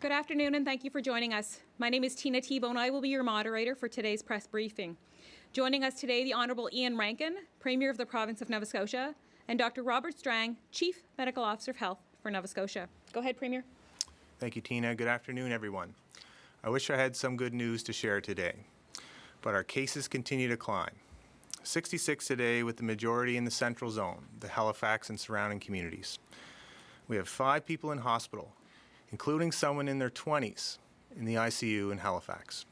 Good afternoon and thank you for joining us. My name is Tina Tebow and I will be your moderator for today's press briefing. Joining us today, the Honourable Ian Rankin, Premier of the Province of Nova Scotia, and Dr. Robert Strang, Chief Medical Officer of Health for Nova Scotia. Go ahead, Premier. Thank you, Tina. Good afternoon, everyone. I wish I had some good news to share today, but our cases continue to climb. 66 today, with the majority in the Central Zone, the Halifax and surrounding communities. We have 5 people in hospital, including someone in their 20s in the ICU in Halifax.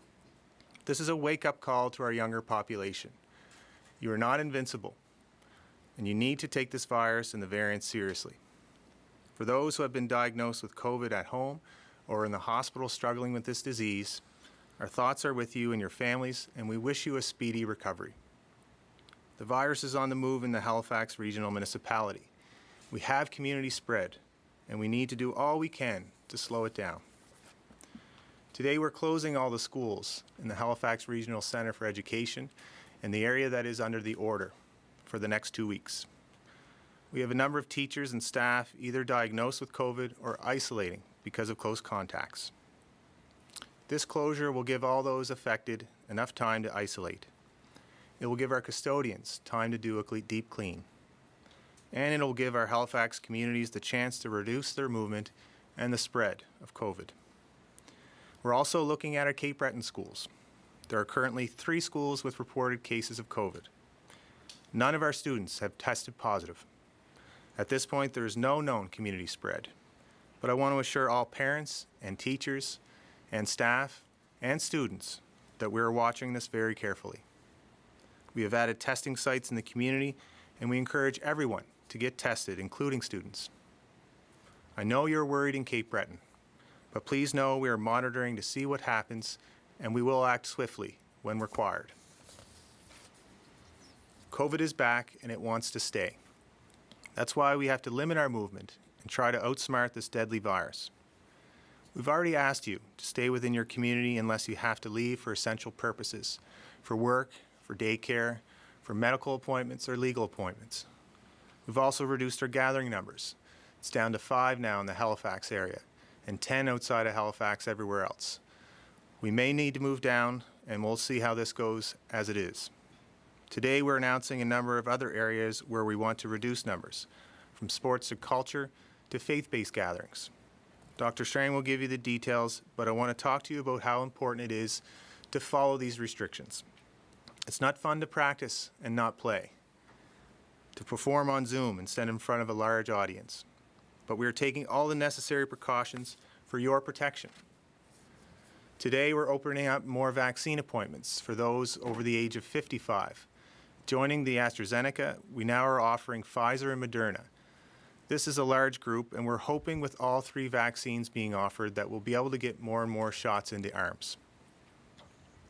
This is a wake-up call to our younger population. You are not invincible, and you need to take this virus and the variants seriously. For those who have been diagnosed with COVID at home or in the hospital struggling with this disease, our thoughts are with you and your families, and we wish you a speedy recovery. The virus is on the move in the Halifax Regional Municipality. We have community spread, and we need to do all we can to slow it down. Today we're closing all the schools in the Halifax Regional Centre for Education and the area that is under the order for the next 2 weeks. We have a number of teachers and staff either diagnosed with COVID or isolating because of close contacts. This closure will give all those affected enough time to isolate. It will give our custodians time to do a deep clean. And it will give our Halifax communities the chance to reduce their movement and the spread of COVID. We're also looking at our Cape Breton schools. There are currently 3 schools with reported cases of COVID. None of our students have tested positive. At this point, there is no known community spread. But I want to assure all parents and teachers and staff and students that we are watching this very carefully. We have added testing sites in the community, and we encourage everyone to get tested, including students. I know you're worried in Cape Breton, but please know we are monitoring to see what happens, and we will act swiftly when required. COVID is back, and it wants to stay. That's why we have to limit our movement and try to outsmart this deadly virus. We've already asked you to stay within your community unless you have to leave for essential purposes, for work, for daycare, for medical appointments or legal appointments. We've also reduced our gathering numbers. It's down to 5 now in the Halifax area and 10 outside of Halifax everywhere else. We may need to move down, and we'll see how this goes as it is. Today we're announcing a number of other areas where we want to reduce numbers, from sports to culture to faith-based gatherings. Dr. Strang will give you the details, but I want to talk to you about how important it is to follow these restrictions. It's not fun to practice and not play, to perform on Zoom and stand in front of a large audience. But we are taking all the necessary precautions for your protection. Today we're opening up more vaccine appointments for those over the age of 55. Joining the AstraZeneca, we now are offering Pfizer and Moderna. This is a large group, and we're hoping with all 3 vaccines being offered that we'll be able to get more and more shots into arms.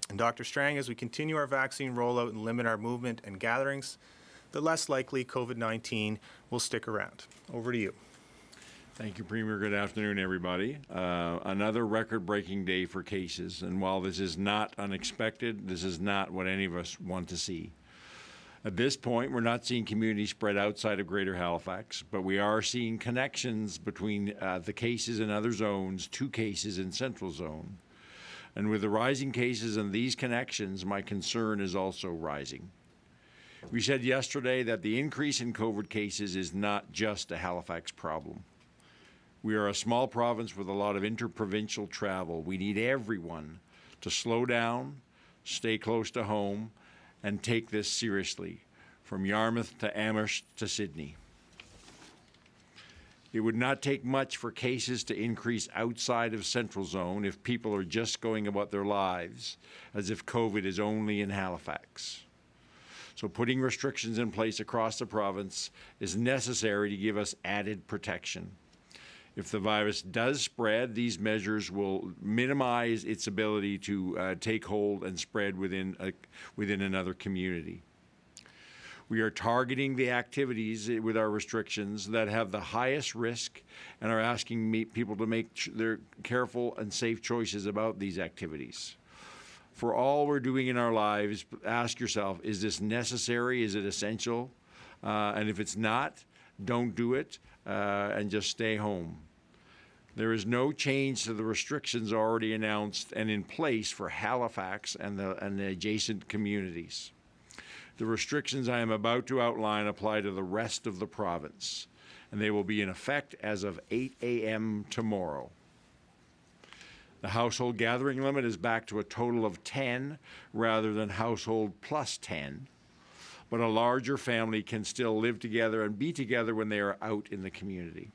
And Dr. Strang, as we continue our vaccine rollout and limit our movement and gatherings, the less likely COVID-19 will stick around. Over to you. Thank you, Premier. Good afternoon, everybody. Another record-breaking day for cases, and while this is not unexpected, this is not what any of us want to see. At this point, we're not seeing community spread outside of Greater Halifax, but we are seeing connections between the cases in other zones, 2 cases in Central Zone. And with the rising cases and these connections, my concern is also rising. We said yesterday that the increase in COVID cases is not just a Halifax problem. We are a small province with a lot of interprovincial travel. We need everyone to slow down, stay close to home, and take this seriously, from Yarmouth to Amherst to Sydney. It would not take much for cases to increase outside of Central Zone if people are just going about their lives as if COVID is only in Halifax. So putting restrictions in place across the province is necessary to give us added protection. If the virus does spread, these measures will minimize its ability to take hold and spread within another community. We are targeting the activities with our restrictions that have the highest risk and are asking people to make their careful and safe choices about these activities. For all we're doing in our lives, ask yourself, is this necessary? Is it essential? And if it's not, don't do it and just stay home. There is no change to the restrictions already announced and in place for Halifax and the adjacent communities. The restrictions I am about to outline apply to the rest of the province, and they will be in effect as of 8 a.m. tomorrow. The household gathering limit is back to a total of 10 rather than household plus 10, but a larger family can still live together and be together when they are out in the community.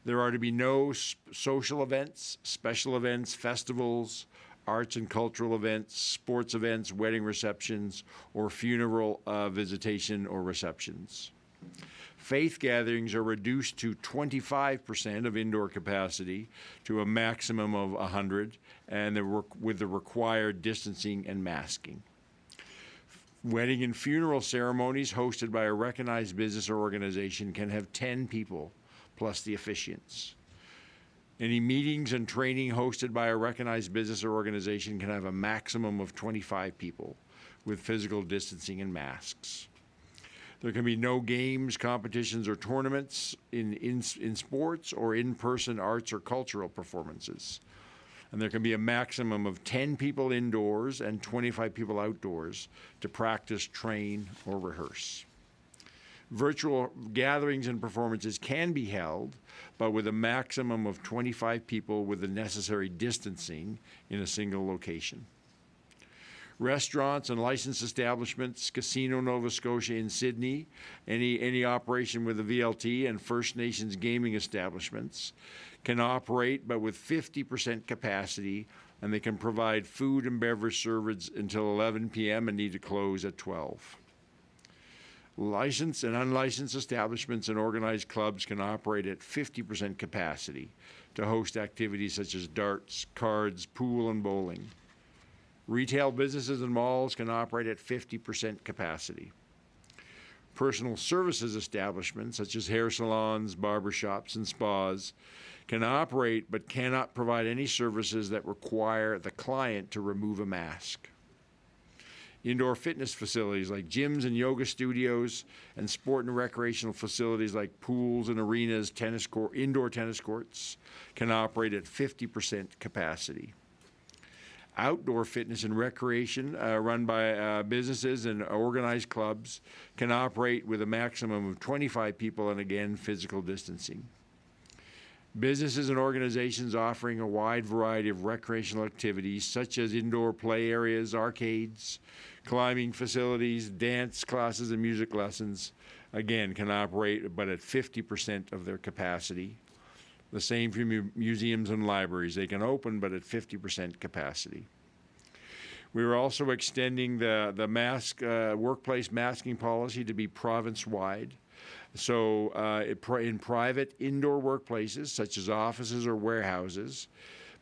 There are to be no social events, special events, festivals, arts and cultural events, sports events, wedding receptions, or funeral visitation or receptions. Faith gatherings are reduced to 25% of indoor capacity to a maximum of 100, and with the required distancing and masking. Wedding and funeral ceremonies hosted by a recognized business or organization can have 10 people plus the officiants. Any meetings and training hosted by a recognized business or organization can have a maximum of 25 people with physical distancing and masks. There can be no games, competitions, or tournaments in sports or in-person arts or cultural performances. And there can be a maximum of 10 people indoors and 25 people outdoors to practice, train, or rehearse. Virtual gatherings and performances can be held, but with a maximum of 25 people with the necessary distancing in a single location. Restaurants and licensed establishments, Casino Nova Scotia in Sydney, any operation with a VLT, and First Nations gaming establishments can operate, but with 50% capacity, and they can provide food and beverage service until 11 p.m. and need to close at 12. Licensed and unlicensed establishments and organized clubs can operate at 50% capacity to host activities such as darts, cards, pool, and bowling. Retail businesses and malls can operate at 50% capacity. Personal services establishments, such as hair salons, barbershops, and spas, can operate but cannot provide any services that require the client to remove a mask. Indoor fitness facilities like gyms and yoga studios, and sport and recreational facilities like pools and arenas, indoor tennis courts, can operate at 50% capacity. Outdoor fitness and recreation run by businesses and organized clubs can operate with a maximum of 25 people and, again, physical distancing. Businesses and organizations offering a wide variety of recreational activities such as indoor play areas, arcades, climbing facilities, dance classes, and music lessons, again, can operate but at 50% of their capacity. The same for museums and libraries. They can open but at 50% capacity. We are also extending the workplace masking policy to be province-wide. So in private indoor workplaces, such as offices or warehouses,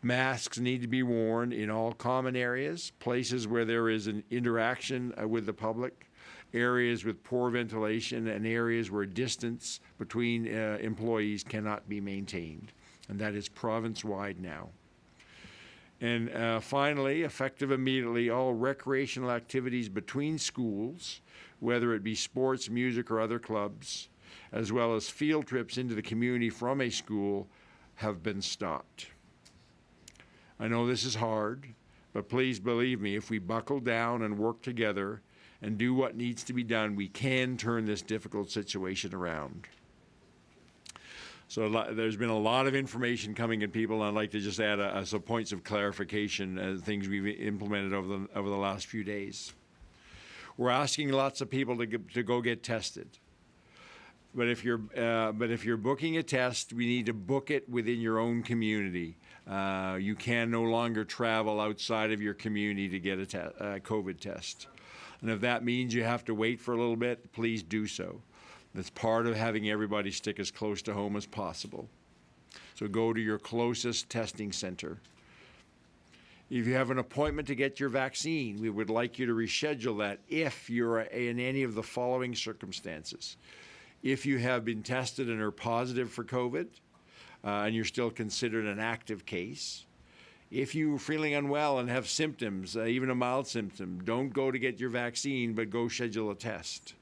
masks need to be worn in all common areas, places where there is an interaction with the public, areas with poor ventilation, and areas where distance between employees cannot be maintained. And that is province-wide now. And finally, effective immediately, all recreational activities between schools, whether it be sports, music, or other clubs, as well as field trips into the community from a school, have been stopped. I know this is hard, but please believe me, if we buckle down and work together and do what needs to be done, we can turn this difficult situation around. So there's been a lot of information coming at people, and I'd like to just add some points of clarification as things we've implemented over the last few days. We're asking lots of people to go get tested. But if you're booking a test, we need to book it within your own community. You can no longer travel outside of your community to get a COVID test. And if that means you have to wait for a little bit, please do so. That's part of having everybody stick as close to home as possible. So go to your closest testing center. If you have an appointment to get your vaccine, we would like you to reschedule that if you're in any of the following circumstances. If you have been tested and are positive for COVID, and you're still considered an active case. If you're feeling unwell and have symptoms, even a mild symptom, don't go to get your vaccine, but go schedule a test.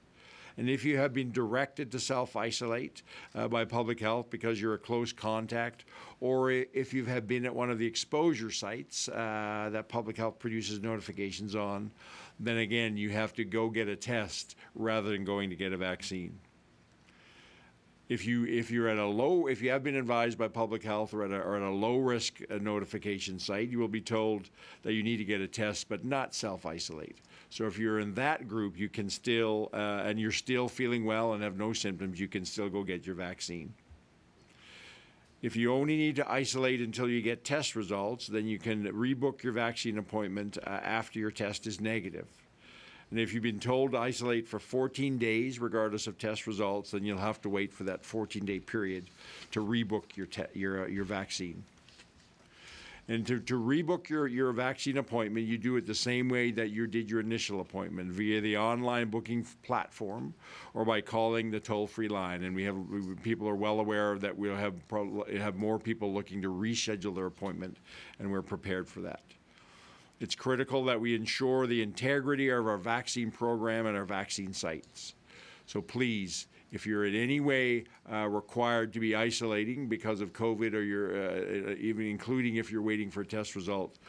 And if you have been directed to self-isolate by public health because you're a close contact, or if you have been at one of the exposure sites that public health produces notifications on, then again, you have to go get a test rather than going to get a vaccine. If you have been advised by public health or at a low risk notification site, you will be told that you need to get a test, but not self-isolate. So if you're in that group, you can still, and you're still feeling well and have no symptoms, you can still go get your vaccine. If you only need to isolate until you get test results, then you can rebook your vaccine appointment after your test is negative. And if you've been told to isolate for 14 days, regardless of test results, then you'll have to wait for that 14-day period to rebook your vaccine. And to rebook your vaccine appointment, you do it the same way that you did your initial appointment, via the online booking platform or by calling the toll-free line. And people are well aware that we'll have more people looking to reschedule their appointment, and we're prepared for that. It's critical that we ensure the integrity of our vaccine program and our vaccine sites. So please, if you're in any way required to be isolating because of COVID, or even including if you're waiting for a test result,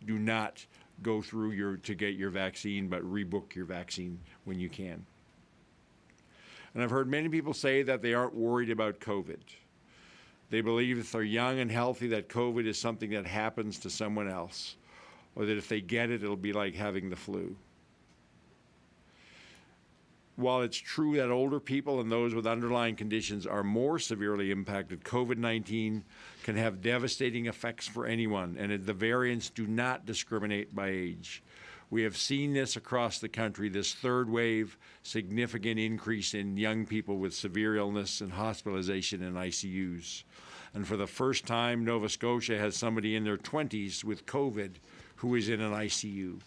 do not go through to get your vaccine, but rebook your vaccine when you can. And I've heard many people say that they aren't worried about COVID. They believe if they're young and healthy that COVID is something that happens to someone else, or that if they get it, it'll be like having the flu. While it's true that older people and those with underlying conditions are more severely impacted, COVID-19 can have devastating effects for anyone, and the variants do not discriminate by age. We have seen this across the country, this third wave, significant increase in young people with severe illness and hospitalization in ICUs. And for the first time, Nova Scotia has somebody in their 20s with COVID who is in an ICU.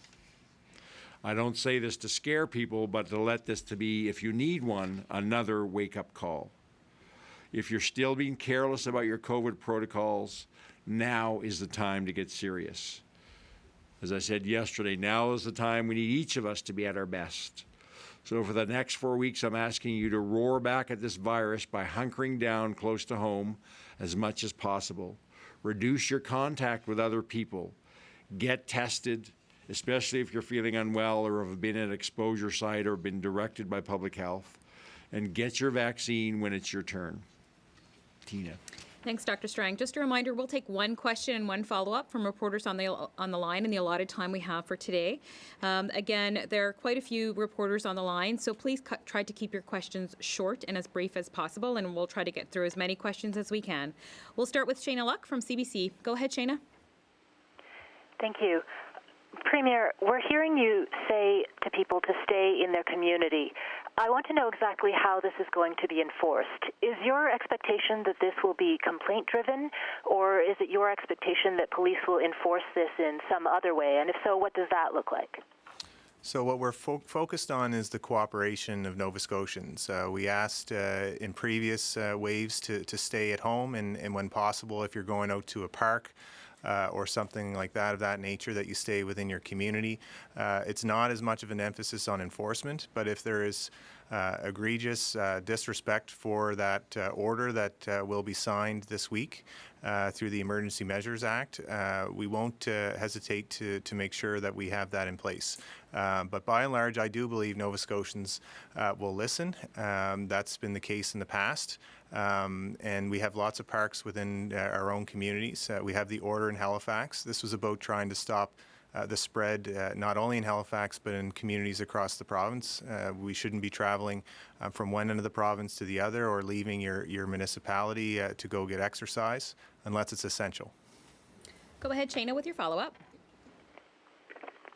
I don't say this to scare people, but to let this to be, if you need one, another wake-up call. If you're still being careless about your COVID protocols, now is the time to get serious. As I said yesterday, now is the time we need each of us to be at our best. So for the next 4 weeks, I'm asking you to roar back at this virus by hunkering down close to home as much as possible. Reduce your contact with other people. Get tested, especially if you're feeling unwell or have been at an exposure site or been directed by public health, and get your vaccine when it's your turn. Tina. Thanks, Dr. Strang. Just a reminder, we'll take one question and one follow-up from reporters on the line in the allotted time we have for today. Again, there are quite a few reporters on the line, so please try to keep your questions short and as brief as possible, and we'll try to get through as many questions as we can. We'll start with Shayna Luck from CBC. Go ahead, Shayna. Thank you. Premier, we're hearing you say to people to stay in their community. I want to know exactly how this is going to be enforced. Is your expectation that this will be complaint-driven, or is it your expectation that police will enforce this in some other way? And if so, what does that look like? So what we're focused on is the cooperation of Nova Scotians. We asked in previous waves to stay at home, and when possible, if you're going out to a park, or something like that of that nature, that you stay within your community. It's not as much of an emphasis on enforcement, but if there is egregious disrespect for that order that will be signed this week through the Emergency Measures Act, we won't hesitate to make sure that we have that in place. But by and large, I do believe Nova Scotians will listen. That's been the case in the past. And we have lots of parks within our own communities. We have the order in Halifax. This was about trying to stop the spread not only in Halifax but in communities across the province. We shouldn't be traveling from one end of the province to the other, or leaving your municipality to go get exercise unless it's essential. Go ahead, Shayna, with your follow-up.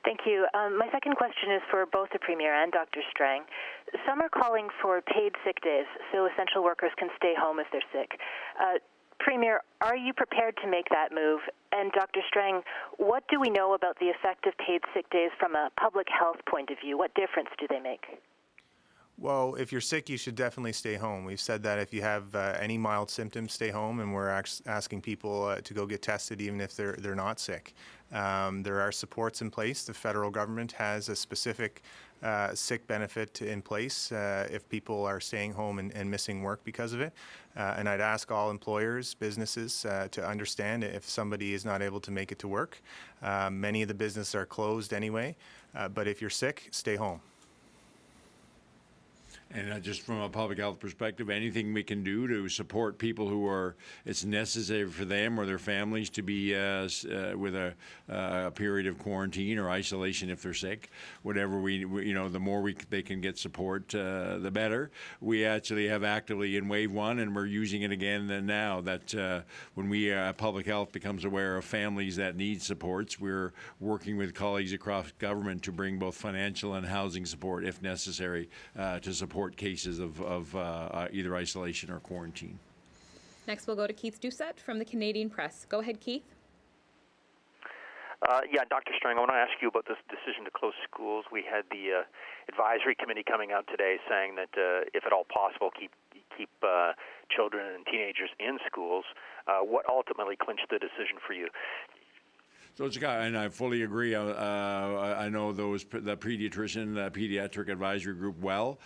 Thank you. My second question is for both the Premier and Dr. Strang. Some are calling for paid sick days so essential workers can stay home if they're sick. Premier, are you prepared to make that move? And Dr. Strang, what do we know about the effect of paid sick days from a public health point of view? What difference do they make? Well, if you're sick, you should definitely stay home. We've said that if you have any mild symptoms, stay home, and we're asking people to go get tested even if they're not sick. There are supports in place. The federal government has a specific sick benefit in place if people are staying home and missing work because of it. And I'd ask all employers, businesses to understand if somebody is not able to make it to work. Many of the businesses are closed anyway, but if you're sick, stay home. And just from a public health perspective, anything we can do to support people who are, it's necessary for them or their families to be with a period of quarantine or isolation if they're sick. Whatever the more they can get support, the better. We actually have actively in Wave 1, and we're using it again now that when public health becomes aware of families that need supports, we're working with colleagues across government to bring both financial and housing support, if necessary, to support cases of either isolation or quarantine. Next, we'll go to Keith Doucette from the Canadian Press. Go ahead, Keith. Dr. Strang, I want to ask you about this decision to close schools. We had the advisory committee coming out today saying that if at all possible, keep children and teenagers in schools. What ultimately clinched the decision for you? So it's a guy, and I fully agree. I know the pediatric advisory group well,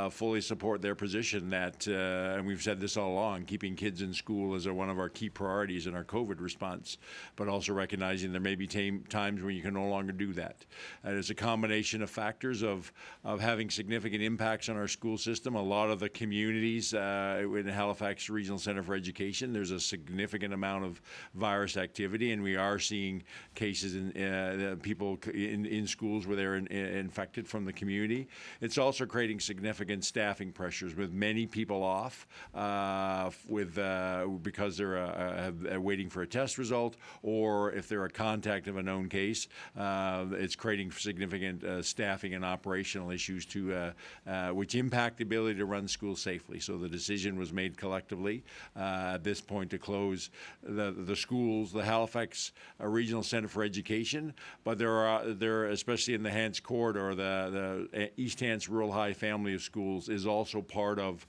fully support their position that, and we've said this all along, keeping kids in school is one of our key priorities in our COVID response, but also recognizing there may be times when you can no longer do that. And it's a combination of factors of having significant impacts on our school system. A lot of the communities in Halifax Regional Centre for Education, there's a significant amount of virus activity, and we are seeing cases in people in schools where they're infected from the community. It's also creating significant staffing pressures with many people off because they're waiting for a test result, or if they're a contact of a known case. It's creating significant staffing and operational issues which impact the ability to run schools safely. So the decision was made collectively at this point to close the schools, the Halifax Regional Center for Education, but there are especially in the Hants corridor, the East Hants Rural High family of schools is also part of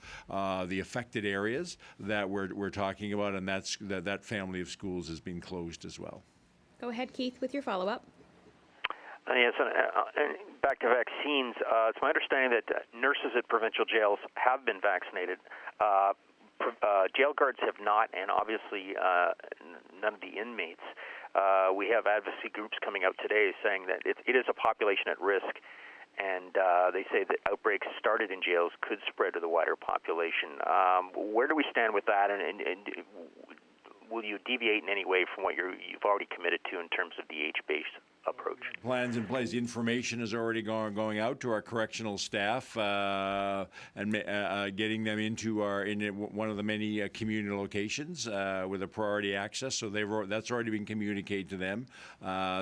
the affected areas that we're talking about, and that family of schools has been closed as well. Go ahead, Keith, with your follow-up. Yes, and back to vaccines. It's my understanding that nurses at provincial jails have been vaccinated. Jail guards have not, and obviously none of the inmates. We have advocacy groups coming out today saying that it is a population at risk, and they say that outbreaks started in jails could spread to the wider population. Where do we stand with that, and will you deviate in any way from what you've already committed to in terms of the age-based approach? Plans in place. Information is already going out to our correctional staff and getting them into one of the many community locations with a priority access. So that's already been communicated to them.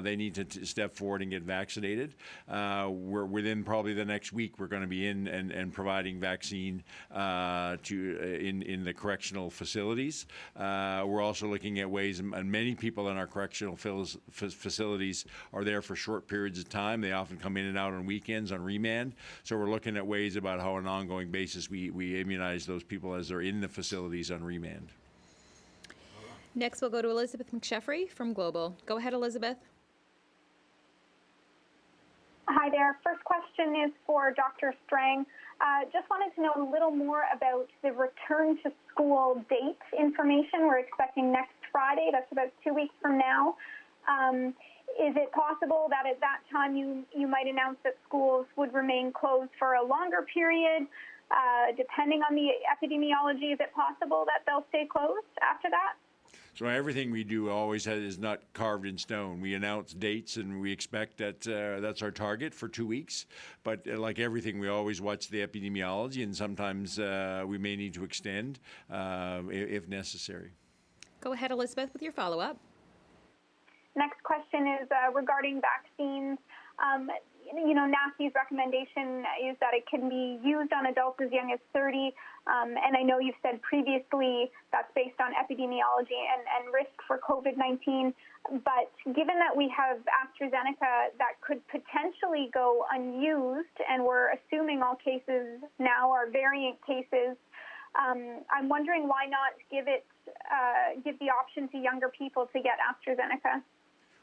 They need to step forward and get vaccinated. We're within probably the next week. We're going to be in and providing vaccine in the correctional facilities. We're also looking at ways, and many people in our correctional facilities are there for short periods of time. They often come in and out on weekends on remand. So we're looking at ways about how on an ongoing basis we immunize those people as they're in the facilities on remand. Next, we'll go to Elizabeth McSheffrey from Global. Go ahead, Elizabeth. Hi there. First question is for Dr. Strang. Just wanted to know a little more about the return to school date information. We're expecting next Friday. That's about 2 weeks from now. Is it possible that at that time you might announce that schools would remain closed for a longer period? Depending on the epidemiology, is it possible that they'll stay closed after that? So everything we do always is not carved in stone. We announce dates, and we expect that that's our target for 2 weeks. But like everything, we always watch the epidemiology, and sometimes we may need to extend if necessary. Go ahead, Elizabeth, with your follow-up. Next question is regarding vaccines. NACI's recommendation is that it can be used on adults as young as 30. And I know you've said previously that's based on epidemiology and risk for COVID-19. But given that we have AstraZeneca that could potentially go unused, and we're assuming all cases now are variant cases, I'm wondering why not give the option to younger people to get AstraZeneca.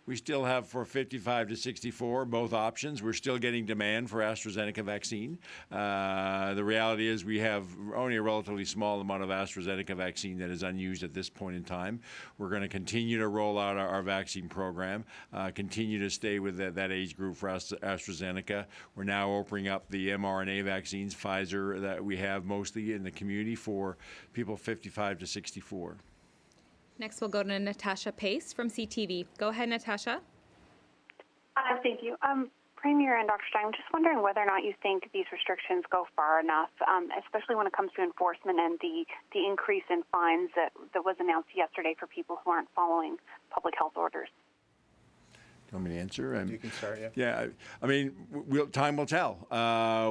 We still have for 55 to 64 both options. We're still getting demand for AstraZeneca vaccine. The reality is we have only a relatively small amount of AstraZeneca vaccine that is unused at this point in time. We're going to continue to roll out our vaccine program, continue to stay with that age group for AstraZeneca. We're now opening up the mRNA vaccines, Pfizer, that we have mostly in the community for people 55 to 64. Next, we'll go to Natasha Pace from CTV. Go ahead, Natasha. Thank you. Premier and Dr. Strang, I'm just wondering whether or not you think these restrictions go far enough, especially when it comes to enforcement and the increase in fines that was announced yesterday for people who aren't following public health orders. You want me to answer? You can start, yeah. Yeah, I mean, time will tell.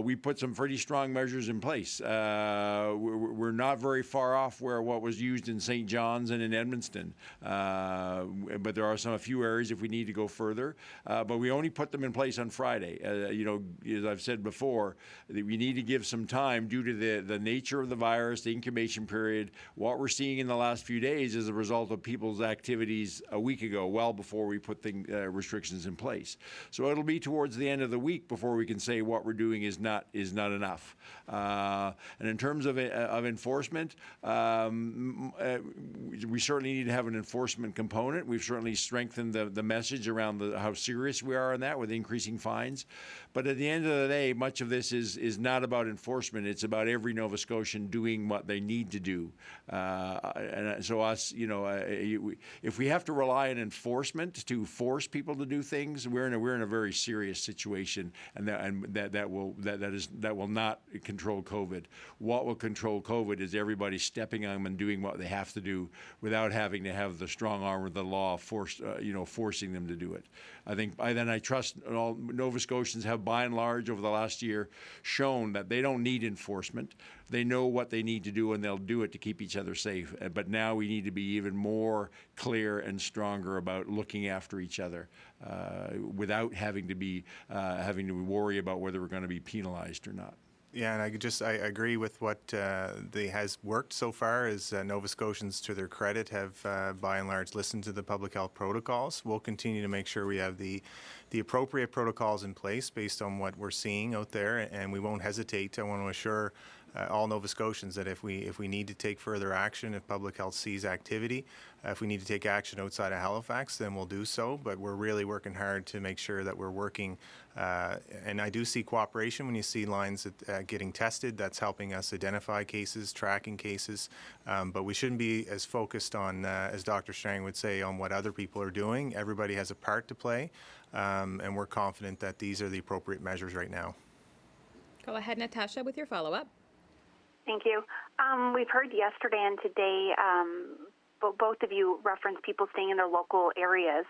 We put some pretty strong measures in place. We're not very far off what was used in St. John's and in Edmundston, but there are a few areas if we need to go further. But we only put them in place on Friday. As I've said before, that we need to give some time due to the nature of the virus, the incubation period. What we're seeing in the last few days is a result of people's activities a week ago, well before we put restrictions in place. So it'll be towards the end of the week before we can say what we're doing is not enough. And in terms of enforcement, we certainly need to have an enforcement component. We've certainly strengthened the message around how serious we are on that with increasing fines. But at the end of the day, much of this is not about enforcement. It's about every Nova Scotian doing what they need to do. And so if we have to rely on enforcement to force people to do things, we're in a very serious situation, and that will not control COVID. What will control COVID is everybody stepping on them and doing what they have to do without having to have the strong arm of the law forcing them to do it. I trust all Nova Scotians have, by and large, over the last year, shown that they don't need enforcement. They know what they need to do, and they'll do it to keep each other safe. But now we need to be even more clear and stronger about looking after each other without having to worry about whether we're going to be penalized or not. Yeah, and I agree with what has worked so far. Is Nova Scotians, to their credit, have by and large listened to the public health protocols. We'll continue to make sure we have the appropriate protocols in place based on what we're seeing out there, and we won't hesitate. I want to assure all Nova Scotians that if we need to take further action, if public health sees activity, if we need to take action outside of Halifax, then we'll do so. But we're really working hard to make sure that we're working. And I do see cooperation when you see lines getting tested. That's helping us identify cases, tracking cases. But we shouldn't be as focused on, as Dr. Strang would say, on what other people are doing. Everybody has a part to play, and we're confident that these are the appropriate measures right now. Go ahead, Natasha, with your follow-up. Thank you. We've heard yesterday and today, both of you referenced people staying in their local areas.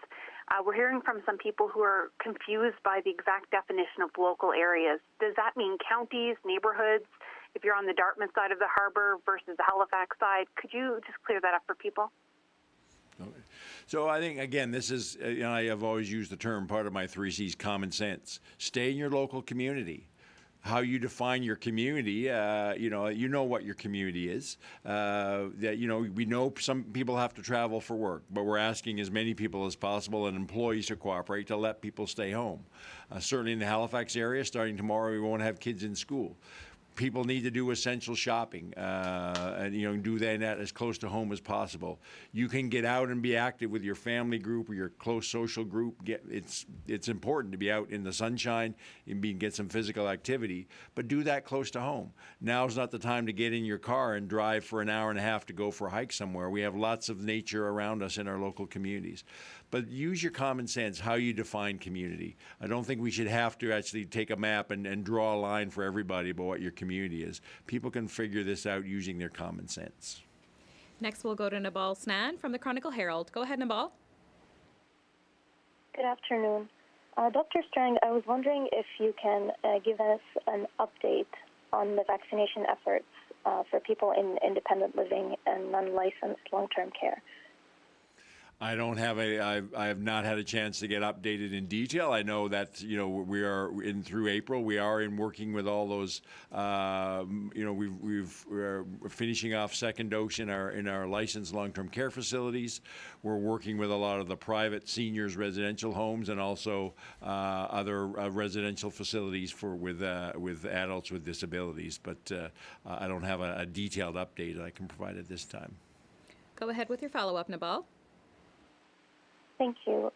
We're hearing from some people who are confused by the exact definition of local areas. Does that mean counties, neighborhoods? If you're on the Dartmouth side of the harbour versus the Halifax side, could you just clear that up for people? So I think, again, this is, I have always used the term, part of my 3 C's, common sense. Stay in your local community. How you define your community, you know what your community is. We know some people have to travel for work, but we're asking as many people as possible and employees to cooperate to let people stay home. Certainly in the Halifax area, starting tomorrow, we won't have kids in school. People need to do essential shopping and do that as close to home as possible. You can get out and be active with your family group or your close social group. It's important to be out in the sunshine and get some physical activity, but do that close to home. Now's not the time to get in your car and drive for an hour and a half to go for a hike somewhere. We have lots of nature around us in our local communities. But use your common sense, how you define community. I don't think we should have to actually take a map and draw a line for everybody about what your community is. People can figure this out using their common sense. Next, we'll go to Nabal Snan from the Chronicle Herald. Go ahead, Nabal. Good afternoon. Dr. Strang, I was wondering if you can give us an update on the vaccination efforts for people in independent living and non-licensed long-term care. I don't have I have not had a chance to get updated in detail. I know that we are through April. We are working with all those. We're finishing off second dose in our licensed long-term care facilities. We're working with a lot of the private seniors residential homes and also other residential facilities with adults with disabilities. But I don't have a detailed update I can provide at this time. Go ahead with your follow-up, Nabal. Thank you.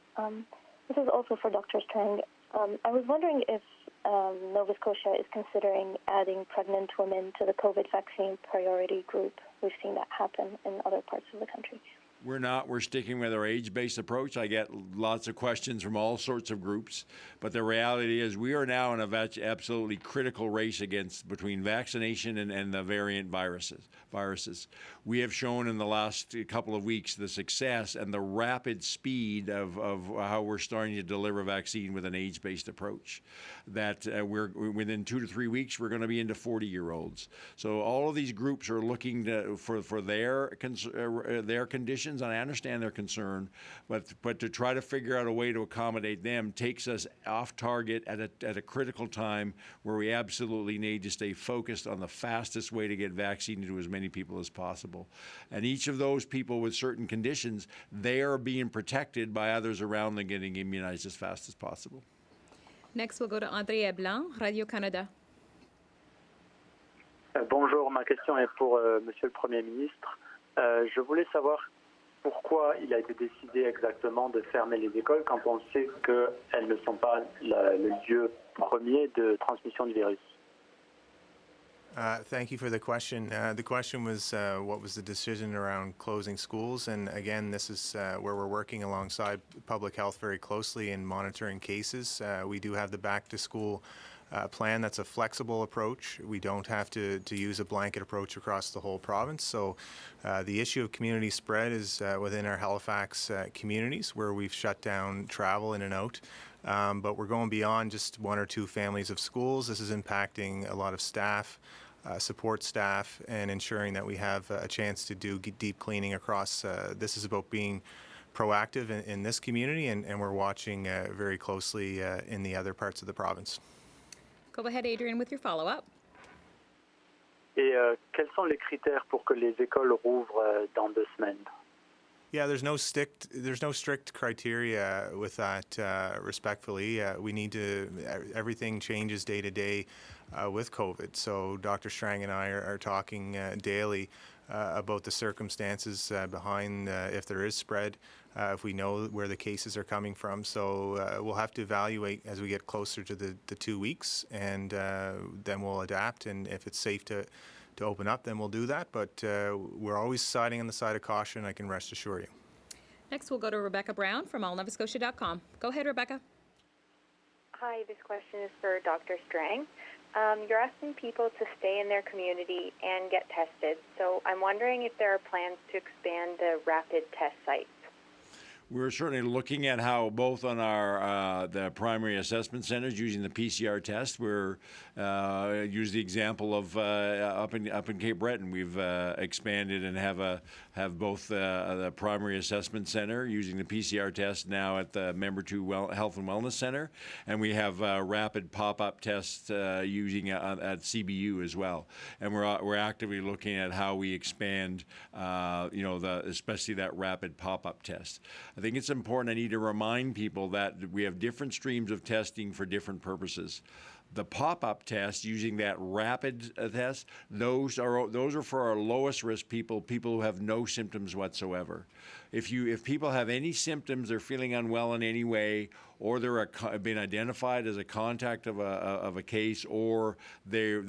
This is also for Dr. Strang. I was wondering if Nova Scotia is considering adding pregnant women to the COVID vaccine priority group. We've seen that happen in other parts of the country. We're not. We're sticking with our age-based approach. I get lots of questions from all sorts of groups, but the reality is we are now in a absolutely critical race between vaccination and the variant viruses. We have shown in the last couple of weeks the success and the rapid speed of how we're starting to deliver vaccine with an age-based approach. That we're within 2 to 3 weeks we're going to be into 40-year-olds. So all of these groups are looking for their conditions. And I understand their concern, but to try to figure out a way to accommodate them takes us off target at a critical time where we absolutely need to stay focused on the fastest way to get vaccine to as many people as possible. And each of those people with certain conditions, they are being protected by others around them getting immunized as fast as possible. Next, we'll go to André Blanc, Radio-Canada. Bonjour, ma question est pour Monsieur le Premier ministre. Je voulais savoir pourquoi il a été décidé exactement de fermer les écoles quand on sait qu'elles ne sont pas le lieu premier de transmission du virus. Thank you for the question. The question was what was the decision around closing schools? And again, this is where we're working alongside public health very closely in monitoring cases. We do have the back to school plan that's a flexible approach. We don't have to use a blanket approach across the whole province. So the issue of community spread is within our Halifax communities where we've shut down travel in and out. But we're going beyond just 1 or 2 families of schools. This is impacting a lot of staff, support staff, and ensuring that we have a chance to do deep cleaning across. This is about being proactive in this community, and we're watching very closely in the other parts of the province. Go ahead, Adrian, with your follow-up. Et quels sont les critères pour que les écoles rouvrent dans 2 semaines? Yeah, there's no strict criteria with that. Respectfully, we need to. Everything changes day to day with COVID. So Dr. Strang and I are talking daily about the circumstances behind if there is spread, if we know where the cases are coming from. So we'll have to evaluate as we get closer to the 2 weeks, and then we'll adapt. And if it's safe to open up, then we'll do that. But we're always siding on the side of caution, I can rest assure you. Next, we'll go to Rebecca Brown from allnovascotia.com. Go ahead, Rebecca. Hi, this question is for Dr. Strang. You're asking people to stay in their community and get tested. So I'm wondering if there are plans to expand the rapid test sites. We're certainly looking at how both on our the primary assessment centers using the PCR test. We're use the example of up in Cape Breton. We've expanded and have both the primary assessment center using the PCR test now at the Member 2 Health and Wellness Center, and we have rapid pop-up tests using at CBU as well. And we're actively looking at how we expand, especially that rapid pop-up test. I think it's important. I need to remind people that we have different streams of testing for different purposes. The pop-up test using that rapid test, those are for our lowest risk people who have no symptoms whatsoever. If people have any symptoms, they're feeling unwell in any way, or they're been identified as a contact of a case, or they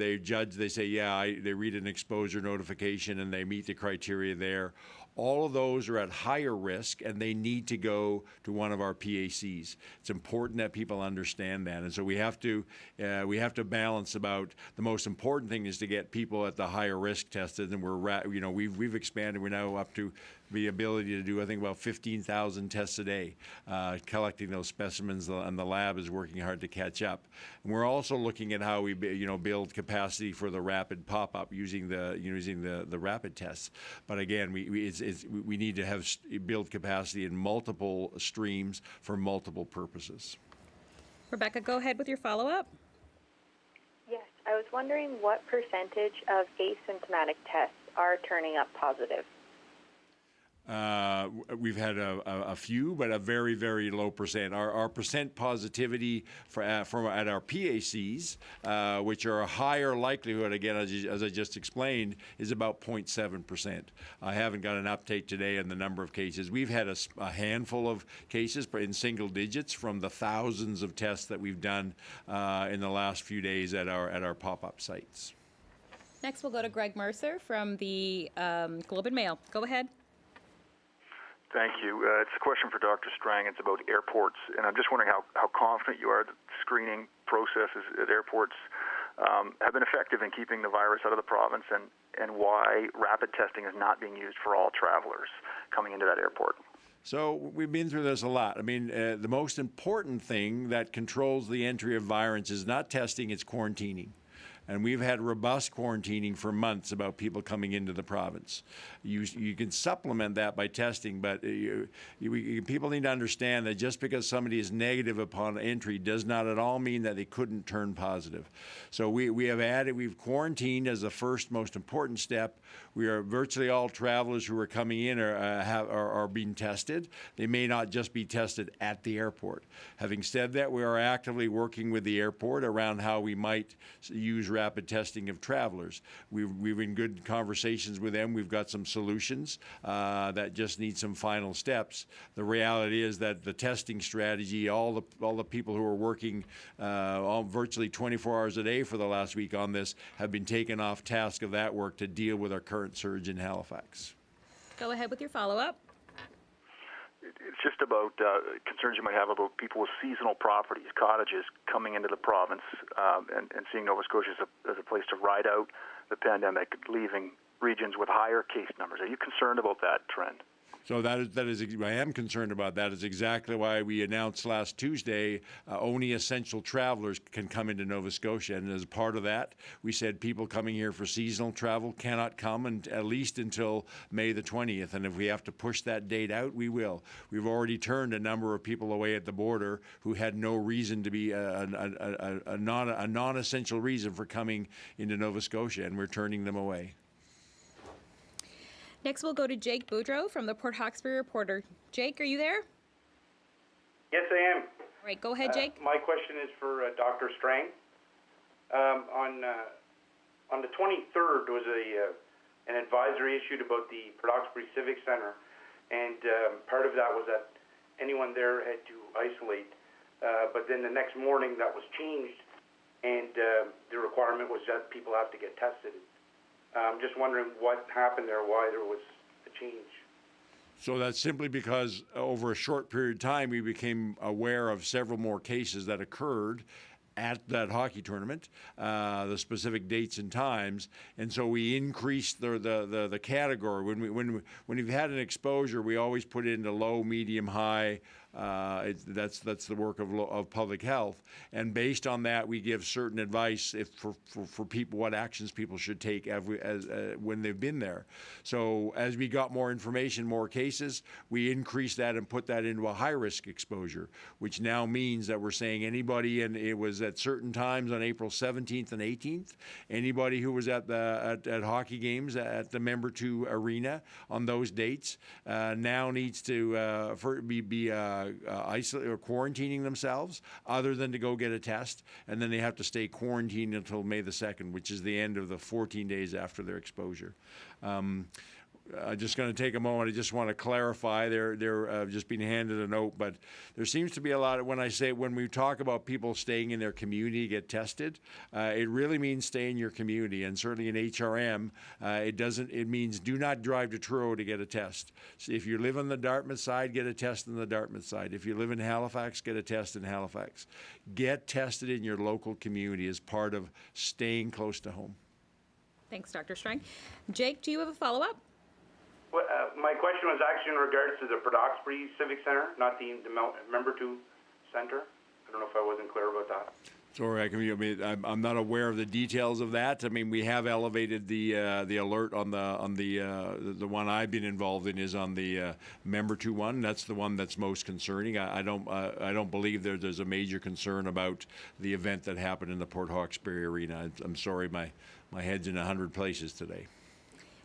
say, they read an exposure notification and they meet the criteria there. All of those are at higher risk, and they need to go to one of our PACs. It's important that people understand that, and so we have to balance about the most important thing is to get people at the higher risk tested, and we've expanded. We're now up to the ability to do, I think, about 15,000 tests a day, collecting those specimens, and the lab is working hard to catch up. And we're also looking at how we build capacity for the rapid pop-up using the rapid tests. But again, we need to build capacity in multiple streams for multiple purposes. Rebecca, go ahead with your follow-up. Yes, I was wondering what percentage of asymptomatic tests are turning up positive? We've had a few, but a very, very low percent. Our percent positivity at our PACs, which are a higher likelihood, again, as I just explained, is about 0.7%. I haven't got an update today on the number of cases. We've had a handful of cases in single digits from the thousands of tests that we've done in the last few days at our pop-up sites. Next, we'll go to Greg Mercer from the Globe and Mail. Go ahead. Thank you. It's a question for Dr. Strang. It's about airports, and I'm just wondering how confident you are that screening processes at airports have been effective in keeping the virus out of the province, and why rapid testing is not being used for all travelers coming into that airport. So we've been through this a lot. I mean, the most important thing that controls the entry of virus is not testing, it's quarantining. And we've had robust quarantining for months about people coming into the province. You can supplement that by testing, but people need to understand that just because somebody is negative upon entry does not at all mean that they couldn't turn positive. So we've quarantined as the first most important step. We are virtually all travelers who are coming in are being tested. They may not just be tested at the airport. Having said that, we are actively working with the airport around how we might use rapid testing of travelers. We've in good conversations with them. We've got some solutions that just need some final steps. The reality is that the testing strategy, all the people who are working virtually 24 hours a day for the last week on this have been taken off task of that work to deal with our current surge in Halifax. Go ahead with your follow-up. It's just about concerns you might have about people with seasonal properties, cottages, coming into the province and seeing Nova Scotia as a place to ride out the pandemic, leaving regions with higher case numbers. Are you concerned about that trend? So that is I am concerned about that. Is exactly why we announced last Tuesday only essential travelers can come into Nova Scotia. And as part of that, we said people coming here for seasonal travel cannot come at least until May the 20th. And if we have to push that date out, we will. We've already turned a number of people away at the border who had no reason to be a non-essential reason for coming into Nova Scotia, and we're turning them away. Next, we'll go to Jake Boudreau from the Port Hawkesbury Reporter. Jake, are you there? Yes, I am. All right, go ahead, Jake. My question is for Dr. Strang. On the 23rd was an advisory issued about the Port Hawkesbury Civic Center, and part of that was that anyone there had to isolate. But then the next morning that was changed, and the requirement was that people have to get tested. I'm just wondering what happened there, why there was a change. So that's simply because over a short period of time, we became aware of several more cases that occurred at that hockey tournament, the specific dates and times, and so we increased the category. When we've had an exposure, we always put it into low, medium, high. That's the work of public health, and based on that, we give certain advice for people what actions people should take when they've been there. So as we got more information, more cases, we increased that and put that into a high-risk exposure, which now means that we're saying anybody, and it was at certain times on April 17th and 18th, anybody who was at hockey games at the Member 2 Arena on those dates now needs to be isolating or quarantining themselves, other than to go get a test, and then they have to stay quarantined until May the 2nd, which is the end of the 14 days after their exposure. I'm just going to take a moment. I just want to clarify. They're just being handed a note, but there seems to be a lot of, when we talk about people staying in their community to get tested, it really means stay in your community, and certainly in HRM, it means do not drive to Truro to get a test. So if you live on the Dartmouth side, get a test on the Dartmouth side. If you live in Halifax, get a test in Halifax. Get tested in your local community as part of staying close to home. Thanks, Dr. Strang. Jake, do you have a follow-up? Well, my question was actually in regards to the Breton Civic Center, not the Member 2 Center. I don't know if I wasn't clear about that. Sorry, I'm not aware of the details of that. I mean, we have elevated the alert on the one I've been involved in is on the Member 2 one. That's the one that's most concerning. I don't believe there's a major concern about the event that happened in the Port Hawkesbury Arena. I'm sorry, my head's in 100 places today.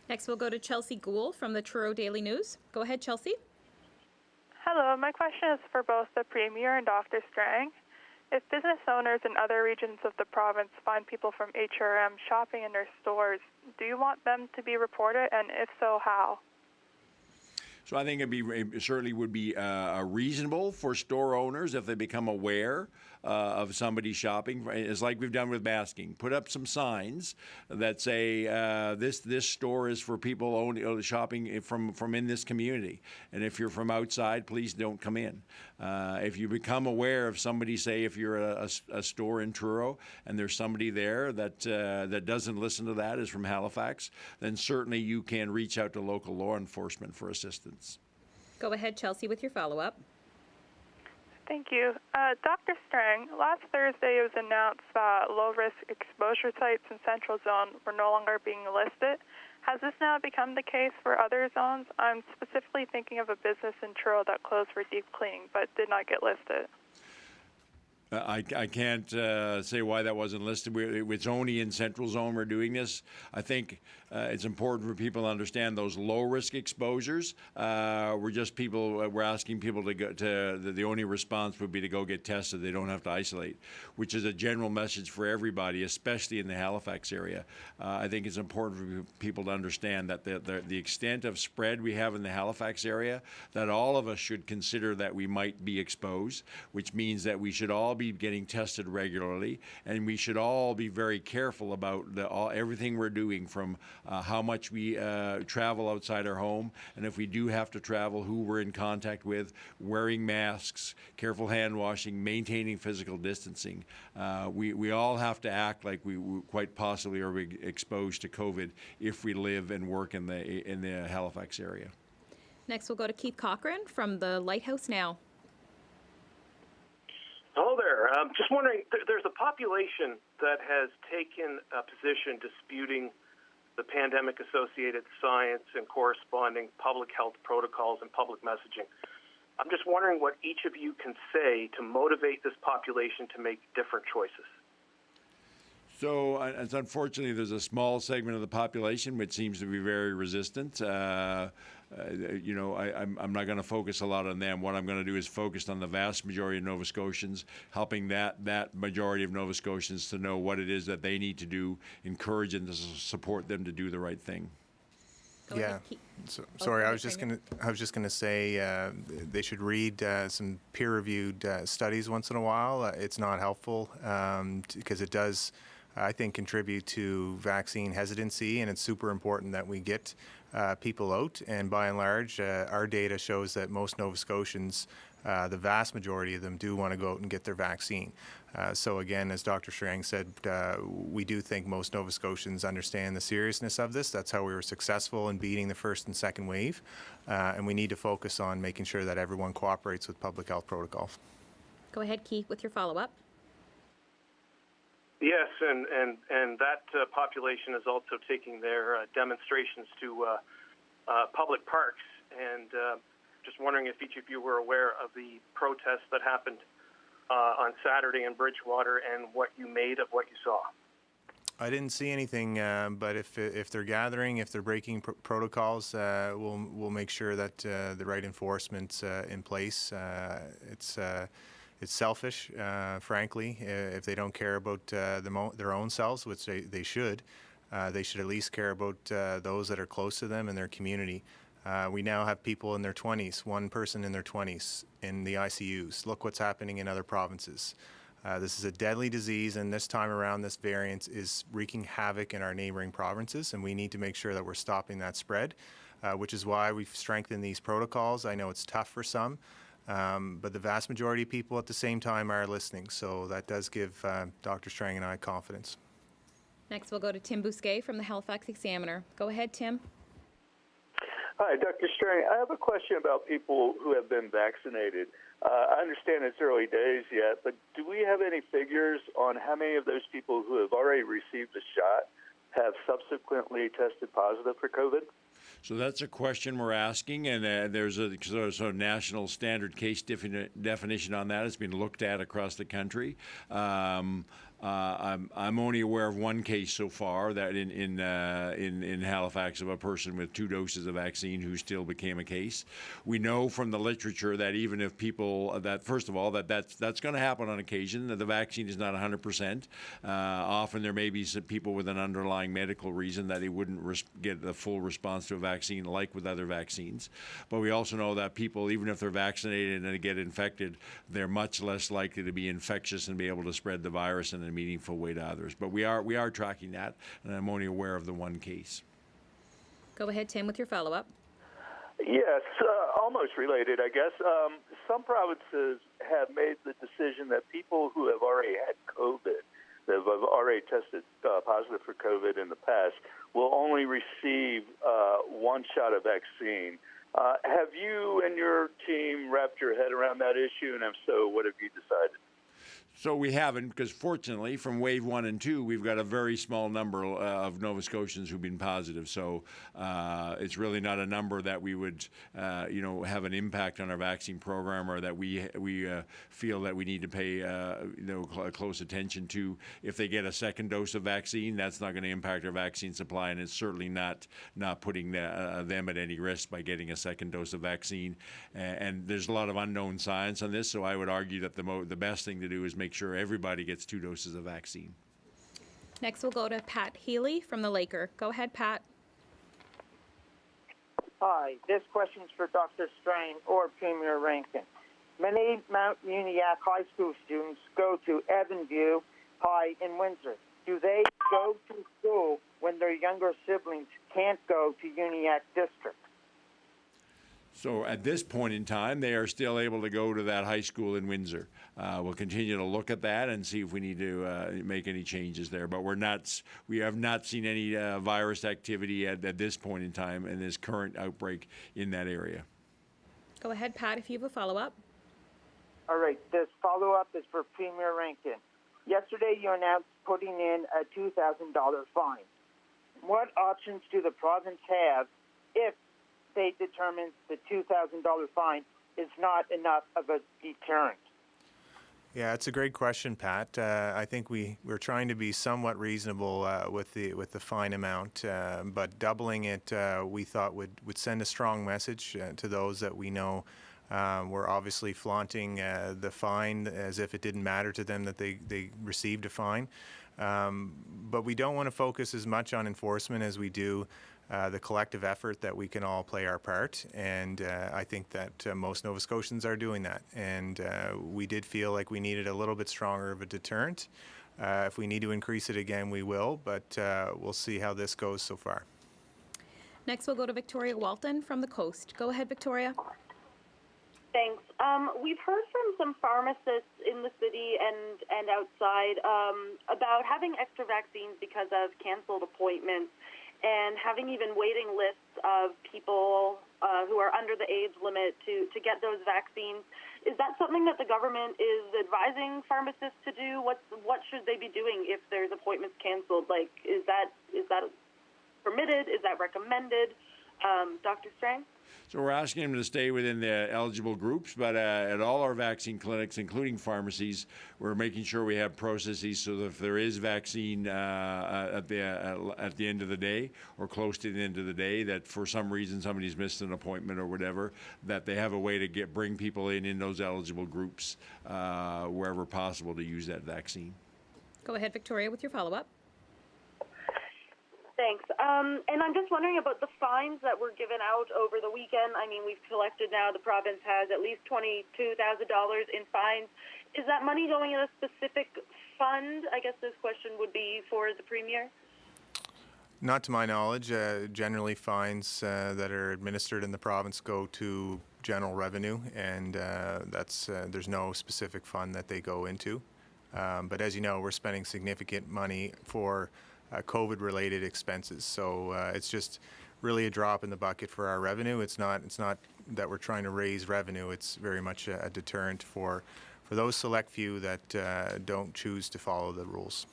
Next, we'll go to Chelsea Gould from the Truro Daily News. Go ahead, Chelsea. Hello, my question is for both the Premier and Dr. Strang. If business owners in other regions of the province find people from HRM shopping in their stores, do you want them to be reported, and if so, how? So I think it certainly would be reasonable for store owners if they become aware of somebody shopping. It's like we've done with masking. Put up some signs that say this store is for people only shopping from in this community. And if you're from outside, please don't come in. If you become aware of somebody, say if you're a store in Truro and there's somebody there that doesn't listen to that, is from Halifax, then certainly you can reach out to local law enforcement for assistance. Go ahead, Chelsea, with your follow-up. Thank you. Dr. Strang, last Thursday it was announced that low-risk exposure sites in Central Zone were no longer being listed. Has this now become the case for other zones? I'm specifically thinking of a business in Truro that closed for deep cleaning but did not get listed. I can't say why that wasn't listed. It's only in Central Zone we're doing this. I think it's important for people to understand those low-risk exposures. We're asking people to go the only response would be to go get tested. They don't have to isolate, which is a general message for everybody, especially in the Halifax area. I think it's important for people to understand that the extent of spread we have in the Halifax area, that all of us should consider that we might be exposed, which means that we should all be getting tested regularly, and we should all be very careful about everything we're doing, from how much we travel outside our home, and if we do have to travel, who we're in contact with, wearing masks, careful hand washing, maintaining physical distancing. We all have to act like we quite possibly are exposed to COVID if we live and work in the Halifax area. Next, we'll go to Keith Cochran from the Lighthouse Now. Hello there. Just wondering, there's a population that has taken a position disputing the pandemic-associated science and corresponding public health protocols and public messaging. I'm just wondering what each of you can say to motivate this population to make different choices. So, unfortunately, there's a small segment of the population which seems to be very resistant. I'm not going to focus a lot on them. What I'm going to do is focus on the vast majority of Nova Scotians, helping that majority of Nova Scotians to know what it is that they need to do, encourage and to support them to do the right thing. Sorry, I was just going to say they should read some peer-reviewed studies once in a while. It's not helpful because it does, I think, contribute to vaccine hesitancy, and it's super important that we get people out. And by and large, our data shows that most Nova Scotians, the vast majority of them, do want to go out and get their vaccine. So again, as Dr. Strang said, we do think most Nova Scotians understand the seriousness of this. That's how we were successful in beating the first and second wave. And we need to focus on making sure that everyone cooperates with public health protocols. Go ahead, Keith, with your follow-up. Yes, and that population is also taking their demonstrations to public parks. And just wondering if each of you were aware of the protests that happened on Saturday in Bridgewater and what you made of what you saw. I didn't see anything, but if they're gathering, if they're breaking protocols, we'll make sure that the right enforcement's in place. It's selfish, frankly, if they don't care about their own selves, which they should. They should at least care about those that are close to them and their community. We now have people in their 20s, one person in their 20s in the ICUs. Look what's happening in other provinces. This is a deadly disease, and this time around, this variant is wreaking havoc in our neighboring provinces, and we need to make sure that we're stopping that spread, which is why we've strengthened these protocols. I know it's tough for some, but the vast majority of people at the same time are listening, so that does give Dr. Strang and I confidence. Next, we'll go to Tim Bousquet from the Halifax Examiner. Go ahead, Tim. Hi, Dr. Strang. I have a question about people who have been vaccinated. I understand it's early days yet, but do we have any figures on how many of those people who have already received the shot have subsequently tested positive for COVID? So that's a question we're asking, and there's a sort of national standard case definition on that. It's been looked at across the country. I'm only aware of one case so far that in Halifax of a person with 2 doses of vaccine who still became a case. We know from the literature that even if people first of all that's going to happen on occasion. The vaccine is not 100%. Often there may be some people with an underlying medical reason that they wouldn't get the full response to a vaccine like with other vaccines. But we also know that people, even if they're vaccinated and they get infected, they're much less likely to be infectious and be able to spread the virus in a meaningful way to others. But we are tracking that, and I'm only aware of the one case. Go ahead, Tim, with your follow-up. Yes, almost related, I guess. Some provinces have made the decision that people who have already had COVID, that have already tested positive for COVID in the past, will only receive one shot of vaccine. Have you and your team wrapped your head around that issue, and if so, what have you decided? So we haven't, because fortunately, from wave 1 and 2, we've got a very small number of Nova Scotians who've been positive. So it's really not a number that we would, have an impact on our vaccine program, or that we feel that we need to pay, close attention to. If they get a second dose of vaccine, that's not going to impact our vaccine supply, and it's certainly not putting them at any risk by getting a second dose of vaccine. And there's a lot of unknown science on this, so I would argue that the best thing to do is make sure everybody gets 2 doses of vaccine. Next, we'll go to Pat Healy from the Laker. Go ahead, Pat. Hi, this question's for Dr. Strang or Premier Rankin. Many Mount Uniacke High School students go to Evanview High in Windsor. Do they go to school when their younger siblings can't go to Uniacke District? So at this point in time, they are still able to go to that high school in Windsor. We'll continue to look at that and see if we need to make any changes there. But we have not seen any virus activity at this point in time in this current outbreak in that area. Go ahead, Pat, if you have a follow-up. All right, this follow-up is for Premier Rankin. Yesterday, you announced putting in a $2,000 fine. What options do the province have if they determine the $2,000 fine is not enough of a deterrent? Yeah, it's a great question, Pat. I think we're trying to be somewhat reasonable with the fine amount, but doubling it we thought would send a strong message to those that we know were obviously flaunting the fine as if it didn't matter to them that they received a fine. But we don't want to focus as much on enforcement as we do the collective effort that we can all play our part, and I think that most Nova Scotians are doing that. And we did feel like we needed a little bit stronger of a deterrent. If we need to increase it again, we will, but we'll see how this goes so far. Next, we'll go to Victoria Walton from the Coast. Go ahead, Victoria. Thanks. We've heard from some pharmacists in the city and outside about having extra vaccines because of canceled appointments, and having even waiting lists of people who are under the age limit to get those vaccines. Is that something that the government is advising pharmacists to do? What should they be doing if there's appointments canceled? Like, is that permitted? Is that recommended? Dr. Strang? So we're asking them to stay within the eligible groups, but at all our vaccine clinics, including pharmacies, we're making sure we have processes so that if there is vaccine at the end of the day or close to the end of the day, that for some reason somebody's missed an appointment or whatever, that they have a way to bring people in those eligible groups wherever possible to use that vaccine. Go ahead, Victoria, with your follow-up. Thanks. And I'm just wondering about the fines that were given out over the weekend. I mean, we've collected now, the province has at least $22,000 in fines. Is that money going in a specific fund? I guess this question would be for the Premier. Not to my knowledge. Generally, fines that are administered in the province go to general revenue, and there's no specific fund that they go into. But as you know, we're spending significant money for COVID-related expenses. So it's just really a drop in the bucket for our revenue. It's not that we're trying to raise revenue. It's very much a deterrent for those select few that don't choose to follow the rules.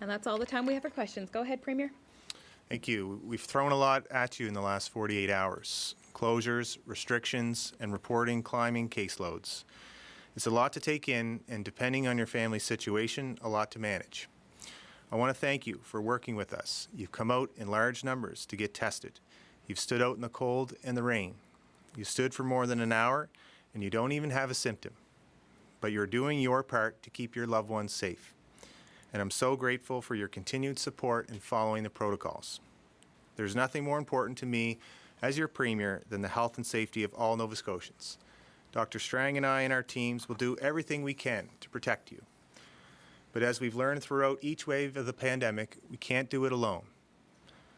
And that's all the time we have for questions. Go ahead, Premier. Thank you. We've thrown a lot at you in the last 48 hours. Closures, restrictions, and reporting climbing caseloads. It's a lot to take in, and depending on your family's situation, a lot to manage. I want to thank you for working with us. You've come out in large numbers to get tested. You've stood out in the cold and the rain. You stood for more than an hour, and you don't even have a symptom. But you're doing your part to keep your loved ones safe. And I'm so grateful for your continued support in following the protocols. There's nothing more important to me as your Premier than the health and safety of all Nova Scotians. Dr. Strang and I and our teams will do everything we can to protect you. But as we've learned throughout each wave of the pandemic, we can't do it alone.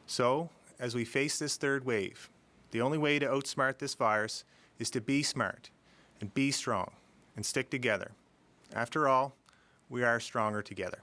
So, as we face this third wave, the only way to outsmart this virus is to be smart and be strong and stick together. After all, we are stronger together.